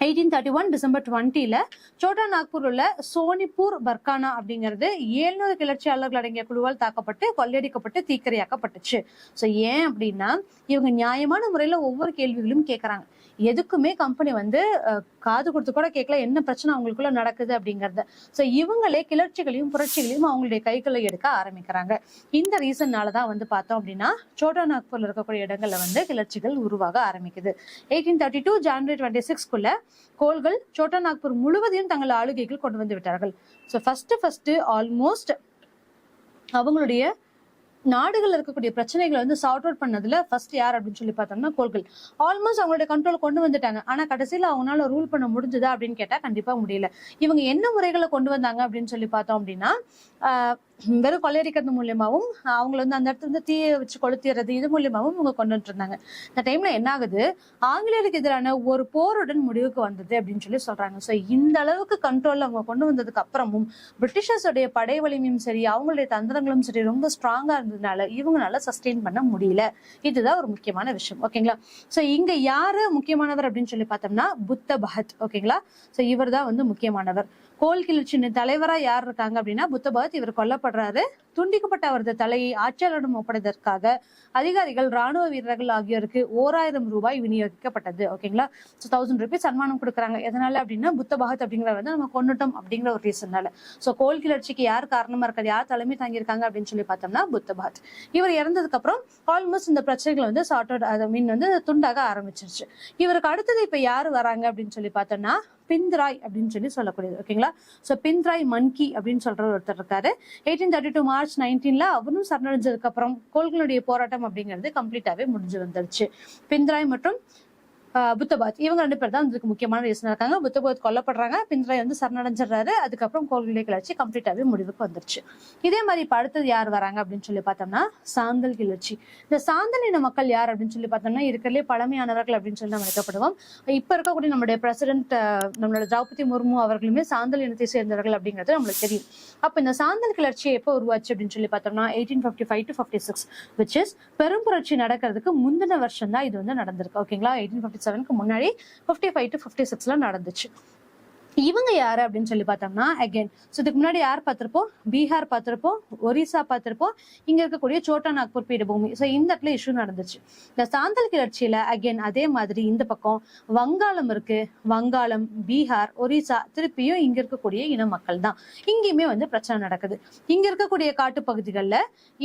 1831 டிசம்பர் 20 சோட்டா நாக்பூர் உள்ள சோனிப்பூர் பர்கானா அப்படிங்கிறது 700 கிளர்ச்சியாளர்கள் அடங்கிய குழுவால் தாக்கப்பட்டு கொள்ளையடிக்கப்பட்டு தீக்கிரையாக்கப்பட்டுச்சு. சோ ஏன் அப்படின்னா இவங்க நியாயமான முறையில ஒவ்வொரு கேள்விகளும் கேட்கறாங்க. எதுக்குமே கம்பெனி வந்து காது கொடுத்து கூட கேட்கல என்ன பிரச்சனை அவங்களுக்குள்ள நடக்குது அப்படிங்கறத. சோ இவங்களே கிளர்ச்சிகளையும் புரட்சிகளையும் அவங்களுடைய கைகளை எடுக்க ஆரம்பிக்கிறாங்க. இந்த ரீசன்னாலதான் வந்து பார்த்தோம் அப்படின்னா சோட்டா நாக்பூர்ல இருக்கக்கூடிய இடங்கள்ல வந்து கிளர்ச்சிகள் உருவாக ஆரம்பிக்குது. 1832 ஜனவரி 26க்குள்ள கோல்கள் சோட்டா நாக்பூர் முழுவதையும் தங்கள் ஆளுகைகள் கொண்டு வந்து விட்டார்கள். ஸோ ஃபர்ஸ்ட் ஆல்மோஸ்ட் அவங்களுடைய நாடுகள் இருக்கக்கூடிய பிரச்சனைகளை வந்து சார்ட் அவுட் பண்ணதுல ஃபர்ஸ்ட் யார் அப்படின்னு சொல்லி பார்த்தோம்னா கோல்கள். ஆல்மோஸ்ட் அவங்களுடைய கண்ட்ரோல் கொண்டு வந்துட்டாங்க. ஆனா கடைசியில அவங்களால ரூல் பண்ண முடிஞ்சதா அப்படின்னு கேட்டா கண்டிப்பா முடியல. இவங்க என்ன முறைகளை கொண்டு வந்தாங்க அப்படின்னு சொல்லி பார்த்தோம் அப்படின்னா வெறும் கொள்ளையடிக்கிறது மூலியமாவும் அவங்களை வந்து அந்த இடத்துல வந்து தீயை வச்சு கொளுத்திடுறது இது மூலியமாவும் இவங்க கொண்டு வந்துட்டு இருந்தாங்க. இந்த டைம்ல என்ன ஆகுது, ஆங்கிலேயருக்கு எதிரான ஒரு போருடன் முடிவுக்கு வந்தது அப்படின்னு சொல்லி சொல்றாங்க. ஸோ இந்த அளவுக்கு கண்ட்ரோல் அவங்க கொண்டு வந்ததுக்கு அப்புறமும் பிரிட்டிஷர்ஸுடைய படை வலிமையும் சரி அவங்களுடைய தந்திரங்களும் சரி ரொம்ப ஸ்ட்ராங்கா இருந்ததுனால இவங்களால சஸ்டெயின் பண்ண முடியல. இதுதான் ஒரு முக்கியமான விஷயம். ஓகேங்களா. ஸோ இங்க யாரு முக்கியமானவர் அப்படின்னு சொல்லி பார்த்தோம்னா புத்த பகத். ஓகேங்களா. ஸோ இவர் தான் வந்து முக்கியமானவர். கோல் கிளர்ச்சியின் தலைவரா யார் இருக்காங்க அப்படின்னா புத்த பகத். இவர் கொல்லப்படுறாரு. துண்டிக்கப்பட்ட அவரது தலையை ஆட்சியாளரிடம் ஒப்படைப்பதற்காக அதிகாரிகள் ராணுவ வீரர்கள் ஆகியோருக்கு 1000 ரூபாய் விநியோகிக்கப்பட்டது. ஓகேங்களா. 1000 ரூபீஸ் சன்மானம் கொடுக்குறாங்க. எதனால அப்படின்னா புத்த பகத் அப்படிங்கிற வந்து நம்ம கொண்டுட்டோம் அப்படிங்கிற ஒரு ரீசன்னால. சோ கோல் கிளர்ச்சிக்கு யார் காரணமா இருக்காது, யார் தலைமை தாங்கியிருக்காங்க அப்படின்னு சொல்லி பார்த்தோம்னா புத்த பகத். இவர் இறந்ததுக்கு அப்புறம் ஆல்மோஸ்ட் இந்த பிரச்சனைகள் வந்து சார்ட் அவுட் ஐ மீன் வந்து துண்டாக ஆரம்பிச்சிருச்சு. இவருக்கு அடுத்தது இப்ப யாரு வராங்க அப்படின்னு சொல்லி பார்த்தோம்னா பிந்த்ராய் அப்படின்னு சொல்லி சொல்லக்கூடியது. ஓகேங்களா. சோ பிந்த்ராய் மன்கி அப்படின்னு சொல்ற ஒருத்தர் இருக்காரு. 1832 மார்ச் 19 அவரும் சரணடைஞ்சதுக்கு அப்புறம் கோல்களுடைய போராட்டம் அப்படிங்கிறது கம்ப்ளீட்டாவே முடிஞ்சு வந்துருச்சு. பிந்த்ராய் மற்றும் புத்த பகத் இவங்க 2 பேர் தான் இதுக்கு முக்கியமான ரீசனா இருக்காங்க. புத்த பகத் கொல்லப்படுறாங்க, பிந்த்ராய் வந்து சரணடைஞ்சிடறாரு. அதுக்கப்புறம் கோல்களுடைய கிளர்ச்சி கம்ப்ளீட்டாவே முடிவுக்கு வந்துருச்சு. இதே மாதிரி இப்ப அடுத்தது யார் வராங்க அப்படின்னு சொல்லி பார்த்தோம்னா சாந்தல் கிளர்ச்சி. இந்த சாந்தல் இன மக்கள் யார் அப்படின்னு சொல்லி பார்த்தோம்னா இருக்கிறதுலே பழமையானவர்கள் அப்படின்னு சொல்லி நம்ம அழைக்கப்படுவோம். இப்ப இருக்கக்கூடிய நம்மளுடைய பிரசிடென்ட் நம்மளோட திரௌபதி முர்மு அவர்களுமே சாந்தல் இனத்தை சேர்ந்தவர்கள் அப்படிங்கிறது நம்மளுக்கு தெரியும். அப்ப இந்த சாந்தல் கிளர்ச்சி எப்போ உருவாச்சு அப்படின்னு சொல்லி பார்த்தோம்னா 1855 to 56 which is பெரும் புரட்சி நடக்கிறதுக்கு முந்தின வருஷம் தான் இது வந்து நடந்திருக்கு. ஓகேங்களா. 1857க்கு முன்னாடி 55 to 56ல நடந்துச்சு. இவங்க யாரு அப்படின்னு சொல்லி பார்த்தோம்னா அகைன் இதுக்கு முன்னாடி யார் பார்த்திருப்போம், பீகார் பார்த்திருப்போம், ஒரிசா பார்த்திருப்போம், இங்க இருக்கக்கூடிய சோட்டா நாக்பூர் பீடபூமி. சோ இந்த இடத்துல இஷ்யூ நடந்துச்சு. இந்த சாந்தல் கிளர்ச்சியில அகைன் அதே மாதிரி இந்த பக்கம் வங்காளம் இருக்கு, வங்காளம், பீகார், ஒரிசா திருப்பியும் இங்க இருக்கக்கூடிய இன மக்கள் தான். இங்கேயுமே வந்து பிரச்சனை நடக்குது. இங்க இருக்கக்கூடிய காட்டு பகுதிகளில்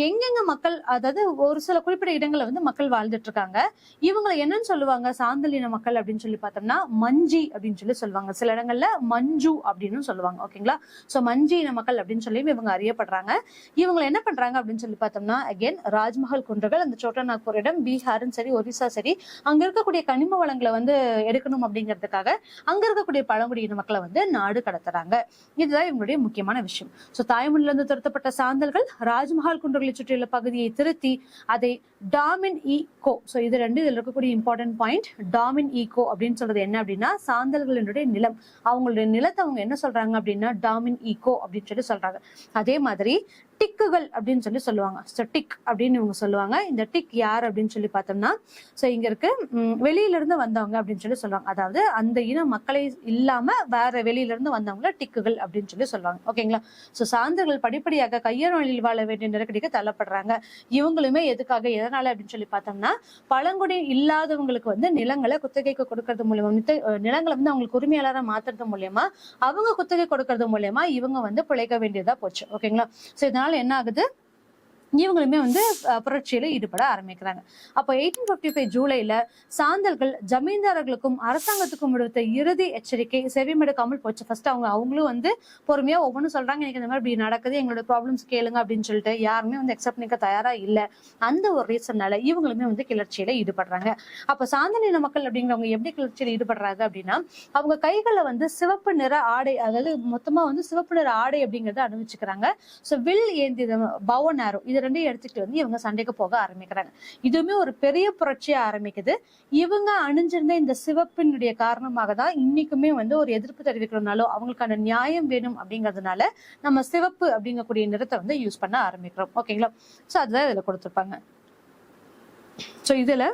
எங்கெங்க மக்கள், அதாவது ஒரு சில குறிப்பிட்ட இடங்கள்ல வந்து மக்கள் வாழ்ந்துட்டு இருக்காங்க. இவங்களை என்னன்னு சொல்லுவாங்க, சாந்தல் இன மக்கள் அப்படின்னு சொல்லி பார்த்தோம்னா மஞ்சி அப்படின்னு சொல்லி சொல்லுவாங்க. சில இடங்கள்ல மஞ்சு அப்படின்னு சொல்லுவாங்க. ஓகேங்களா. சோ மஞ்சி இன மக்கள் அப்படின்னு சொல்லி இவங்க அறியப்படுறாங்க. இவங்க என்ன பண்றாங்க அப்படின்னு சொல்லி பார்த்தோம்னா அகைன் ராஜ்மஹல் குன்றுகள் அந்த சோட்டா நாக்பூர் இடம், பீகாரும் சரி ஒரிசா சரி அங்க இருக்கக்கூடிய கனிம வளங்களை வந்து எடுக்கணும் அப்படிங்கிறதுக்காக அங்க இருக்கக்கூடிய பழங்குடியின மக்களை வந்து நாடு கடத்துறாங்க. இதுதான் இவங்களுடைய முக்கியமான விஷயம். சோ தாய்மொழியில இருந்து துரத்தப்பட்ட சாந்தல்கள் ராஜ்மஹால் குன்றுகளை சுற்றியுள்ள பகுதியை திருத்தி அதை டாமின் ஈகோ. சோ இது ரெண்டு இதுல இருக்கக்கூடிய இம்பார்ட்டன்ட் பாயிண்ட். டாமின் ஈகோ அப்படின்னு சொல்றது என்ன அப்படின்னா சாந்தல்களினுடைய நிலம், அவங்களுடைய நிலத்தை அவங்க என்ன சொல்றாங்க அப்படின்னா டாமின் ஈகோ அப்படின்னு சொல்லி சொல்றாங்க. அதே மாதிரி டிக்குகள் அப்படின்னு சொல்லி சொல்லுவாங்க. ஸோ டிக் அப்படின்னு இவங்க சொல்லுவாங்க. இந்த டிக் யார் அப்படின்னு சொல்லி பார்த்தோம்னா ஸோ இங்க இருக்கு வெளியில இருந்து வந்தவங்க அப்படின்னு சொல்லி சொல்லுவாங்க. அதாவது அந்த இன மக்களை இல்லாம வேற வெளியில இருந்து வந்தவங்கள டிக்குகள் அப்படின்னு சொல்லி சொல்லுவாங்க. ஓகேங்களா. ஸோ சார்ந்தர்கள் படிப்படியாக கையறொழில் வாழ வேண்டிய நெருக்கடிக்கு தள்ளப்படுறாங்க. இவங்களுமே எதுக்காக எதனால அப்படின்னு சொல்லி பார்த்தோம்னா பழங்குடி இல்லாதவங்களுக்கு வந்து நிலங்களை குத்தகைக்கு கொடுக்கறது மூலியமா, நிலங்களை வந்து அவங்களுக்கு உரிமையாளராக மாத்துறது மூலியமா, அவங்க குத்தகை கொடுக்கறது மூலியமா இவங்க வந்து பிழைக்க வேண்டியதா போச்சு. ஓகேங்களா. ஸோ இதனால என்ன ஆகுது, இவங்களுமே வந்து புரட்சியில ஈடுபட ஆரம்பிக்கிறாங்க. அப்ப 1855 ஜூலைல சாந்தல்கள் ஜமீன்தாரர்களுக்கும் அரசாங்கத்துக்கும் விடுத்த இறுதி எச்சரிக்கை செவிமடுக்காமல் போச்சு. ஃபர்ஸ்ட் அவங்களும் வந்து பொறுமையா ஒவ்வொன்றும் சொல்றாங்க, எனக்கு இந்த மாதிரி இப்படி நடக்குது, எங்களோட ப்ராப்ளம்ஸ் கேளுங்க அப்படின்னு சொல்லிட்டு யாருமே வந்து அக்செப்ட் பண்ணிக்க தயாரா இல்ல. அந்த ஒரு ரீசன்னால இவங்களுமே வந்து கிளர்ச்சியில ஈடுபடுறாங்க. அப்ப சாந்தல் இன மக்கள் அப்படிங்கிறவங்க எப்படி கிளர்ச்சியில ஈடுபடுறாங்க அப்படின்னா அவங்க கைகளை வந்து சிவப்பு நிற ஆடை, அதாவது மொத்தமா வந்து சிவப்பு நிற ஆடை அப்படிங்கறத அணிவிச்சுக்கிறாங்க. சோ வில் ஏந்தி பவன் ஆரோ இது ரெண்டையும் எடுத்துக்கிட்டு வந்து இவங்க சண்டைக்கு போக ஆரம்பிக்கிறாங்க. இதுவுமே ஒரு பெரிய புரட்சியா ஆரம்பிக்குது. இவங்க அணிஞ்சிருந்த இந்த சிவப்பினுடைய காரணமாக தான் இன்னைக்குமே வந்து ஒரு எதிர்ப்பு தெரிவிக்கிறதுனாலும் அவங்களுக்கான நியாயம் வேணும் அப்படிங்கிறதுனால நம்ம சிவப்பு அப்படிங்கக்கூடிய நிறத்தை வந்து யூஸ் பண்ண ஆரம்பிக்கிறோம். ஓகேங்களா. சோ அதுதான் இதுல கொடுத்துருப்பாங்க. சோ இதுல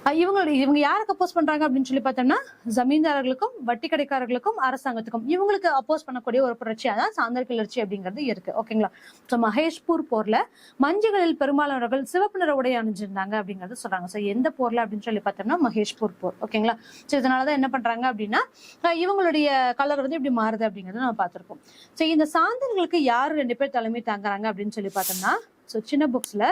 இவங்க யாருக்கு அப்போஸ் பண்றாங்க அப்படின்னு சொல்லி பார்த்தோம்னா ஜமீன்தாரர்களுக்கும் வட்டி கடைக்காரர்களுக்கும் அரசாங்கத்துக்கும் இவங்களுக்கு அப்போஸ் பண்ணக்கூடிய ஒரு புரட்சியா தான் சாந்தல் கிளர்ச்சி அப்படிங்கிறது இருக்கு. ஓகேங்களா. ஸோ மகேஷ்பூர் போர்ல மஞ்சுகளில் பெரும்பாலானவர்கள் சிவப்பு நிற உடை அணிஞ்சிருந்தாங்க அப்படிங்கறது சொல்றாங்க. ஸோ எந்த போர்ல அப்படின்னு சொல்லி பார்த்தோம்னா மகேஷ்பூர் போர். ஓகேங்களா. ஸோ இதனாலதான் என்ன பண்றாங்க அப்படின்னா இவங்களுடைய கலர் வந்து இப்படி மாறுது அப்படிங்கறத நம்ம பார்த்திருக்கோம். ஸோ இந்த சாந்தல்களுக்கு யாரு 2 பேர் தலைமை தாங்குறாங்க அப்படின்னு சொல்லி பார்த்தோம்னா ஸோ சின்ன புக்ஸ்ல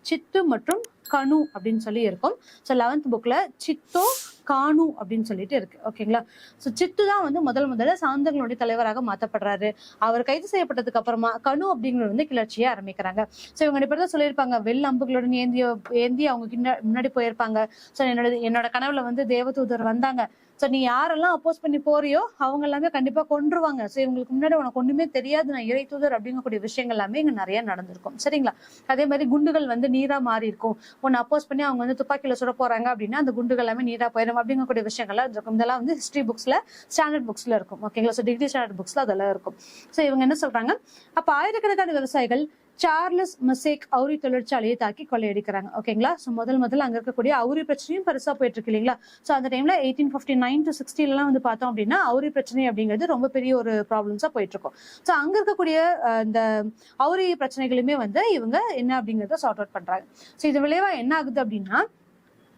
சித்து மற்றும் கனு அப்படின்னு சொல்லி இருக்கும். ஸோ 11th புக்ல சித்தோ கானு அப்படின்னு சொல்லிட்டு இருக்கு. ஓகேங்களா. ஸோ சித்து தான் வந்து முதல்ல சாந்தர்களுடைய தலைவராக மாற்றப்படுறாரு. அவர் கைது செய்யப்பட்டதுக்கு அப்புறமா கனு அப்படிங்கிறது வந்து கிளர்ச்சியை ஆரம்பிக்கிறாங்க. ஸோ இவங்க 2 பேர் தான் சொல்லியிருப்பாங்க வெள்ள அம்புகளுடன் ஏந்தி அவங்க முன்னாடி போயிருப்பாங்க. ஸோ என்னோட கனவுல வந்து தேவதூதர் வந்தாங்க. ஸோ நீ யாரெல்லாம் அப்போஸ் பண்ணி போறியோ அவங்க எல்லாமே கண்டிப்பா கொன்றுவாங்க. ஸோ இவங்களுக்கு முன்னாடி உனக்கு ஒண்ணுமே தெரியாது, நான் இறை தூதர் அப்படிங்கக்கூடிய விஷயங்கள் எல்லாமே இங்க நிறைய நடந்திருக்கும். சரிங்களா. அதே மாதிரி குண்டுகள் வந்து நீரா மாறி இருக்கும். உன்னை அப்போஸ் பண்ணி அவங்க வந்து துப்பாக்கியில சுட போறாங்க அப்படின்னா அந்த குண்டுகள் எல்லாமே நீரா போயிடும் அப்படிங்கக்கூடிய விஷயங்கள்லாம் இருக்கும். இதெல்லாம் வந்து ஹிஸ்டரி புக்ஸ்ல ஸ்டாண்டர்ட் புக்ஸ்ல இருக்கும். ஓகேங்களா. ஸோ டிகிரி ஸ்டாண்டர்ட் புக்ஸ்ல அதெல்லாம் இருக்கும். ஸோ இவங்க என்ன சொல்றாங்க, அப்ப ஆயிரக்கணக்கான விவசாயிகள் சார்லஸ் மசேக் அவுரி தொழிற்சாலையை தாக்கி கொள்ளையடிக்கிறாங்க. ஓகேங்களா. ஸோ முதல்ல அங்க இருக்கக்கூடிய அவுரி பிரச்சனையும் பெருசா போயிட்டு இருக்கு இல்லைங்களா. ஸோ அந்த டைம்ல 1859 to 60 எல்லாம் வந்து பார்த்தோம் அப்படின்னா அவுரி பிரச்சனை அப்படிங்கிறது ரொம்ப பெரிய ஒரு ப்ராப்ளம்ஸா போயிட்டு இருக்கும். ஸோ அங்க இருக்கக்கூடிய இந்த அவுரி பிரச்சனைகளுமே வந்து இவங்க என்ன அப்படிங்கறத சார்ட் அவுட் பண்றாங்க. ஸோ இது விளைவா என்ன ஆகுது அப்படின்னா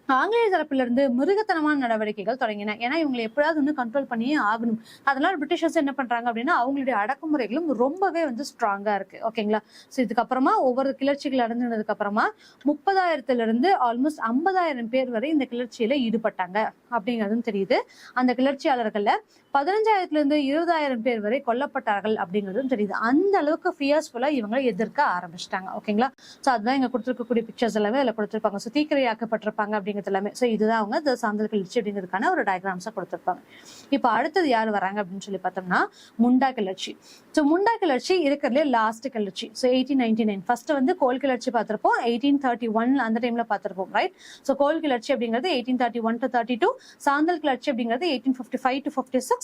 ஆங்கிலேய தரப்புல இருந்து மிருகத்தனமான நடவடிக்கைகள் தொடங்கின. ஏன்னா இவங்களை எப்படியாவது வந்து கண்ட்ரோல் பண்ணியே ஆகணும். அதனால பிரிட்டிஷர்ஸ் என்ன பண்றாங்க அப்படின்னா அவங்களுடைய அடக்குமுறைகளும் ரொம்பவே வந்து ஸ்ட்ராங்கா இருக்கு. ஓகேங்களா. ஸோ இதுக்கப்புறமா ஒவ்வொரு கிளர்ச்சிகள் நடந்ததுக்கு அப்புறமா 30,000 இருந்து ஆல்மோஸ்ட் 50,000 பேர் வரை இந்த கிளர்ச்சியில ஈடுபட்டாங்க அப்படிங்கிறதும் தெரியுது. அந்த கிளர்ச்சியாளர்கள்ல 15,000 இருந்து 20,000 பேர் வரை கொல்லப்பட்டார்கள் அப்படிங்கிறதும் தெரியுது. அந்த அளவுக்கு ஃபியர்ஸ்ஃபுல்லா இவங்களை எதிர்க்க ஆரம்பிச்சிட்டாங்க. ஓகேங்களா. ஸோ அதுதான் இங்க கொடுத்துருக்கக்கூடிய பிக்சர்ஸ் எல்லாமே அதில் கொடுத்துருப்பாங்க. ஸோ தீக்கிரையாக்கப்பட்டிருப்பாங்க அப்படிங்கிறது எல்லாமே. ஸோ இதுதான் அவங்க சாந்தல் கிளர்ச்சி அப்படிங்கிறதுக்கான ஒரு டயக்ராம்ஸா கொடுத்துருப்பாங்க. இப்போ அடுத்தது யார் வராங்க அப்படின்னு சொல்லி பார்த்தோம்னா முண்டா கிளர்ச்சி. ஸோ முண்டா கிளர்ச்சி இருக்கிறதுலே லாஸ்ட் கிளர்ச்சி. ஸோ 1899 ஃபர்ஸ்ட் வந்து கோல் கிளர்ச்சி பார்த்திருப்போம். 1831 அந்த டைம்ல பார்த்திருப்போம். ரைட். ஸோ கோல் கிளர்ச்சி அப்படிங்கிறது 1831 to 32, சாந்தல் கிளர்ச்சி அப்படிங்கிறது 1855 to 56,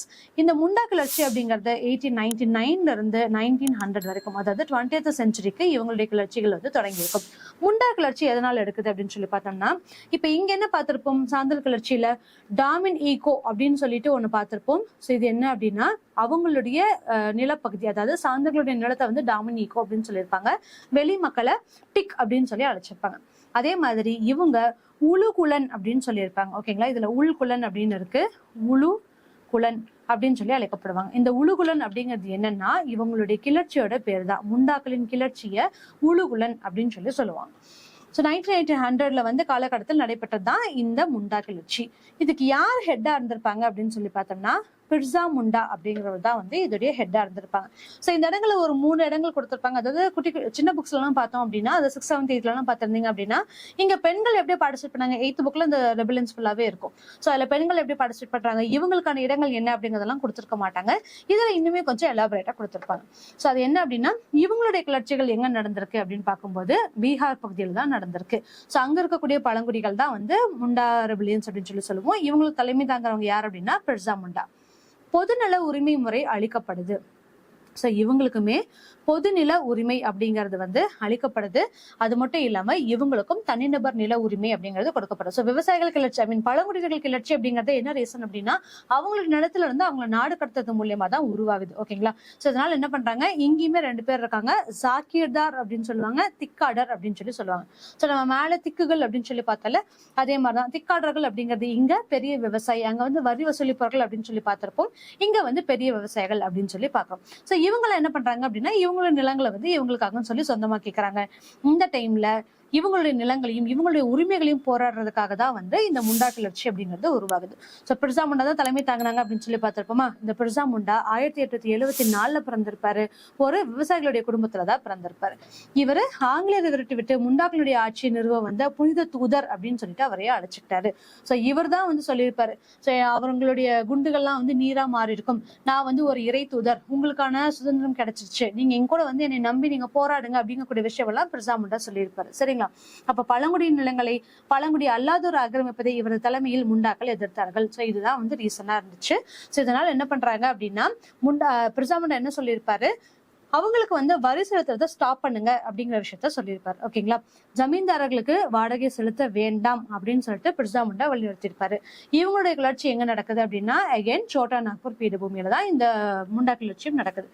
இந்த முண்டா கிளர்ச்சி அப்படிங்கறது 1899 இருந்து 1900 வரைக்கும், அதாவது 20th செஞ்சுரிக்கு இவங்களுடைய கிளர்ச்சிகள் வந்து தொடங்கி இருக்கும். முண்டா கிளர்ச்சி எதனால எடுக்குது அப்படின்னு சொல்லி பார்த்தோம்னா இப்ப இங்க என்ன பார்த்திருப்போம், சாந்தல் கிளர்ச்சியில டாமின் ஈகோ அப்படின்னு சொல்லிட்டு ஒண்ணு பார்த்திருப்போம். ஸோ இது என்ன அப்படின்னா அவங்களுடைய நிலப்பகுதி, அதாவது சாந்தர்களுடைய நிலத்தை வந்து டாமின் ஈகோ அப்படின்னு சொல்லியிருப்பாங்க. வெளி மக்களை டிக் அப்படின்னு சொல்லி அழைச்சிருப்பாங்க. அதே மாதிரி இவங்க உளுகுலன் அப்படின்னு சொல்லியிருப்பாங்க. ஓகேங்களா. இதுல உள்குலன் அப்படின்னு இருக்கு, உளு குலன் அப்படின்னு சொல்லி அழைக்கப்படுவாங்க. இந்த உளுகுலன் அப்படிங்கிறது என்னன்னா இவங்களுடைய கிளர்ச்சியோட பேர் தான். முண்டாக்களின் கிளர்ச்சிய உளுகுலன் அப்படின்னு சொல்லி சொல்லுவாங்க. ஸோ 1900 வந்து காலகட்டத்தில் நடைபெற்றதுதான் இந்த முண்டா கிளர்ச்சி. இதுக்கு யார் ஹெட்டா இருந்திருப்பாங்க அப்படின்னு சொல்லி பார்த்தோம்னா பிர்சா முண்டா அப்படிங்கிறவர் தான் வந்து இதோடைய ஹெட்டா இருந்திருப்பாங்க. ஸோ இந்த இடங்களை ஒரு 3 இடங்கள் கொடுத்திருப்பாங்க. அதாவது சின்ன புக்ஸ்ல எல்லாம் பார்த்தோம் அப்படின்னா அது 6th 7th 8th எல்லாம் பார்த்திருந்தீங்க அப்படின்னா இங்க பெண்கள் எப்படி பார்ட்டிசிபேட் பண்ணாங்க 8th புக்ல இந்த ரெபலியன்ஸ் ஃபுல்லாவே இருக்கும். ஸோ அதுல பெண்கள் எப்படி பார்ட்டிசிபேட் பண்றாங்க, இவங்களுக்கான இடங்கள் என்ன அப்படிங்கறதெல்லாம் கொடுத்திருக்க மாட்டாங்க. இதுல இன்னுமே கொஞ்சம் எலாபரேட்டா கொடுத்திருப்பாங்க. ஸோ அது என்ன அப்படின்னா இவங்களுடைய கிளர்ச்சிகள் எங்க நடந்திருக்கு அப்படின்னு பார்க்கும்போது பீகார் பகுதியில் தான் நடந்திருக்கு. ஸோ அங்க இருக்கக்கூடிய பழங்குடிகள் தான் வந்து முண்டா ரெபலியன்ஸ் அப்படின்னு சொல்லி சொல்லுவோம். இவங்களுக்கு தலைமை தாங்குறவங்க யார் அப்படின்னா பிர்சா முண்டா. பொதுநல உரிமை முறை அளிக்கப்படுது. ஸோ இவங்களுக்குமே பொதுநில உரிமை அப்படிங்கிறது வந்து அளிக்கப்படுது. அது மட்டும் இல்லாம இவங்களுக்கும் தனிநபர் நில உரிமை அப்படிங்கிறது கொடுக்கப்படுது. ஸோ விவசாயிகள் கிளர்ச்சி பழங்குடியினர்கள் கிளர்ச்சி அப்படிங்கிறது என்ன ரீசன் அப்படின்னா அவங்களோட நிலத்துல இருந்து அவங்களை நாடு கடத்துறது மூலியமா தான் உருவாகுது. ஓகேங்களா. ஸோ இதனால என்ன பண்றாங்க, இங்கேயுமே 2 பேர் இருக்காங்க, ஜாக்கீர்தார் அப்படின்னு சொல்லுவாங்க, திக்காடர் அப்படின்னு சொல்லி சொல்லுவாங்க. ஸோ நம்ம மேல திக்குகள் அப்படின்னு சொல்லி பார்த்தால அதே மாதிரிதான் திக்காடர்கள் அப்படிங்கிறது இங்க பெரிய விவசாயி, அங்க வந்து வரி வசூலிப்பவர்கள் அப்படின்னு சொல்லி பார்த்திருப்போம். இங்க வந்து பெரிய விவசாயிகள் அப்படின்னு சொல்லி பார்க்கிறோம். ஸோ இவங்களை என்ன பண்றாங்க அப்படின்னா இவங்களோட நிலங்களை வந்து இவங்களுக்காக சொல்லி சொந்தமாக்கிக்கிறாங்க. இந்த டைம்ல இவங்களுடைய நிலங்களையும் இவங்களுடைய உரிமைகளையும் போராடுறதுக்காக தான் வந்து இந்த முண்டா கிளர்ச்சி அப்படிங்கிறது உருவாகுது. ஸோ பிர்சா முண்டா தான் தலைமை தாங்கினாங்க அப்படின்னு சொல்லி பார்த்திருப்போமா. இந்த பிர்சா முண்டா 1874 பிறந்திருப்பாரு. ஒரு விவசாயிகளுடைய குடும்பத்துலதான் பிறந்திருப்பாரு. இவரு ஆங்கிலேயரை விரட்டி விட்டு முண்டாக்களுடைய ஆட்சியை நிறுவ வந்த புனித தூதர் அப்படின்னு சொல்லிட்டு அவரையே அழைச்சிக்கிட்டாரு. ஸோ இவர் தான் வந்து சொல்லியிருப்பாரு, ஸோ அவங்களுடைய குண்டுகள்லாம் வந்து நீரா மாறி இருக்கும், நான் வந்து ஒரு இறை தூதர், உங்களுக்கான சுதந்திரம் கிடைச்சிருச்சு, நீங்க எங்க கூட வந்து என்னை நம்பி நீங்க போராடுங்க அப்படிங்கக்கூடிய விஷயம் எல்லாம் பிர்சா முண்டா சொல்லியிருப்பாரு. சரிங்களா. அப்ப பழங்குடி நிலங்களை பழங்குடி அல்லாதோர் ஆக்கிரமிப்பதை இவரது தலைமையில் முண்டாக்கள் எதிர்த்தார்கள். சோ இதுதான் வந்து ரீசனா இருந்துச்சு. சோ இதனால என்ன பண்றாங்க அப்படின்னா பிர்சா முண்டா என்ன சொல்லியிருப்பாரு, அவங்களுக்கு வந்து வரி செலுத்துறதை ஸ்டாப் பண்ணுங்க அப்படிங்கிற விஷயத்த சொல்லியிருப்பாரு. ஓகேங்களா, ஜமீன்தாரர்களுக்கு வாடகை செலுத்த வேண்டாம் அப்படின்னு சொல்லிட்டு பிர்சா முண்டா வலியுறுத்தியிருப்பாரு. இவங்களுடைய கிளர்ச்சி எங்க நடக்குது அப்படின்னா அகைன் சோட்டா நாக்பூர் பீடபூமியில தான் இந்த முண்டா கிளர்ச்சியும் நடக்குது.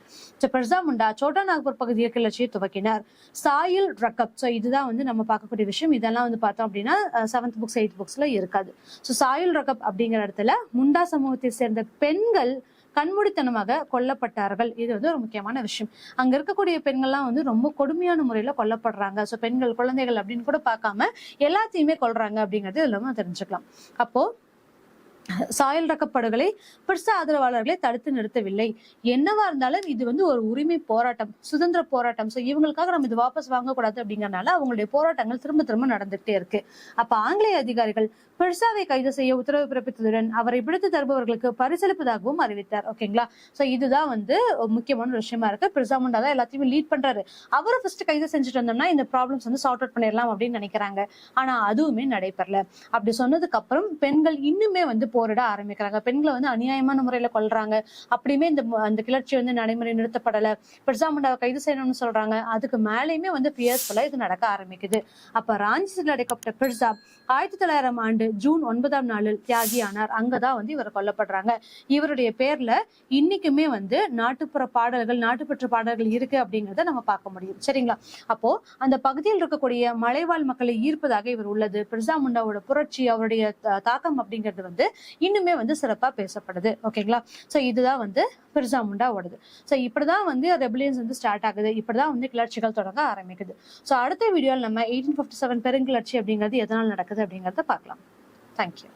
பிர்சா முண்டா சோட்டா நாக்பூர் பகுதியில் கிளர்ச்சியை துவக்கினார். சாயில் ரக்கப், ஸோ இதுதான் வந்து நம்ம பார்க்கக்கூடிய விஷயம். இதெல்லாம் வந்து பார்த்தோம் அப்படின்னா 7th புக்ஸ் 8th புக்ஸ்ல இருக்காது. ஸோ சாயில் ரக்கப் அப்படிங்கிற இடத்துல முண்டா சமூகத்தை சேர்ந்த பெண்கள் கண்மூடித்தனமாக கொல்லப்பட்டார்கள். இது வந்து ஒரு முக்கியமான விஷயம். அங்க இருக்கக்கூடிய பெண்கள்லாம் வந்து ரொம்ப கொடுமையான முறையில கொல்லப்படுறாங்க. ஸோ பெண்கள் குழந்தைகள் அப்படின்னு கூட பார்க்காம எல்லாத்தையுமே கொல்றாங்க அப்படிங்கிறது இதுல நம்ம தெரிஞ்சுக்கலாம். அப்போ சாயல் ரக்கப்படுகளை பிர்சா ஆதரவாளர்களை தடுத்து நிறுத்தவில்லை. என்னவா இருந்தாலும் இது வந்து ஒரு உரிமை போராட்டம், சுதந்திர போராட்டம். சோ இவங்களுக்காக நம்ம இது வாபஸ் வாங்கக்கூடாது அப்படிங்கறதுனால அவங்களுடைய போராட்டங்கள் திரும்ப திரும்ப நடந்துகிட்டே இருக்கு. அப்ப ஆங்கிலேய அதிகாரிகள் பிர்சாவை கைது செய்ய உத்தரவு பிறப்பித்ததுடன் அவரை பிடித்து தருபவர்களுக்கு பரிசளிப்பதாகவும் அறிவித்தார். ஓகேங்களா, சோ இதுதான் வந்து முக்கியமான விஷயமா இருக்கு. பிர்சா முண்டா தான் எல்லாத்தையுமே லீட் பண்றாரு. அவரை ஃபர்ஸ்ட் கைது செஞ்சுட்டு வந்தோம்னா இந்த ப்ராப்ளம்ஸ் வந்து சார்ட் அவுட் பண்ணிடலாம் அப்படின்னு நினைக்கிறாங்க. ஆனா அதுவுமே நடைபெறல. அப்படி சொன்னதுக்கு அப்புறம் பெண்கள் இன்னுமே வந்து போரிட ஆரம்பிக்கிறாங்க. பெண்களை வந்து அநியாயமான முறையில கொல்றாங்க. அப்படியுமே அந்த கிளர்ச்சி வந்து நடைமுறை நிறுத்தப்படல. பிர்சா முண்டாவை கைது செய்யணும்னு சொல்றாங்க. அதுக்கு மேலேயுமே வந்து பியர்ஸ்ஃபுல்லா இது நடக்க ஆரம்பிக்குது. அப்ப ராஞ்சியில் அடைக்கப்பட்ட பிர்சா 1900 ஆண்டு ஜூன் 9ஆம் நாளில் தியாகியானார். அங்கதான் வந்து இவர் கொல்லப்படுறாங்க. இவருடைய பேர்ல இன்னைக்குமே வந்து நாட்டுப்புற பாடல்கள், நாட்டுப்பற்று பாடல்கள் இருக்கு அப்படிங்கறத நம்ம பார்க்க முடியும். சரிங்களா, அப்போ அந்த பகுதியில் இருக்கக்கூடிய மலைவாழ் மக்களை ஈர்ப்பதாக இவர் உள்ளது. பிர்சா முண்டாவோட புரட்சி, அவருடைய தாக்கம் அப்படிங்கிறது வந்து இன்னுமே வந்து சிறப்பா பேசப்படுது. ஓகேங்களா, சோ இதுதான் வந்து பிர்சா முண்டா ஓடுது. சோ இப்படிதான் வந்து ரெபலியன்ஸ் வந்து ஸ்டார்ட் ஆகுது. இப்படிதான் வந்து கிளர்ச்சிகள் தொடங்க ஆரம்பிக்குது. சோ அடுத்த வீடியோல நம்ம 1857 பெருங்கிளர்ச்சி அப்படிங்கிறது எதனால் நடக்குது அப்படிங்கறத பார்க்கலாம். தேங்க்யூ.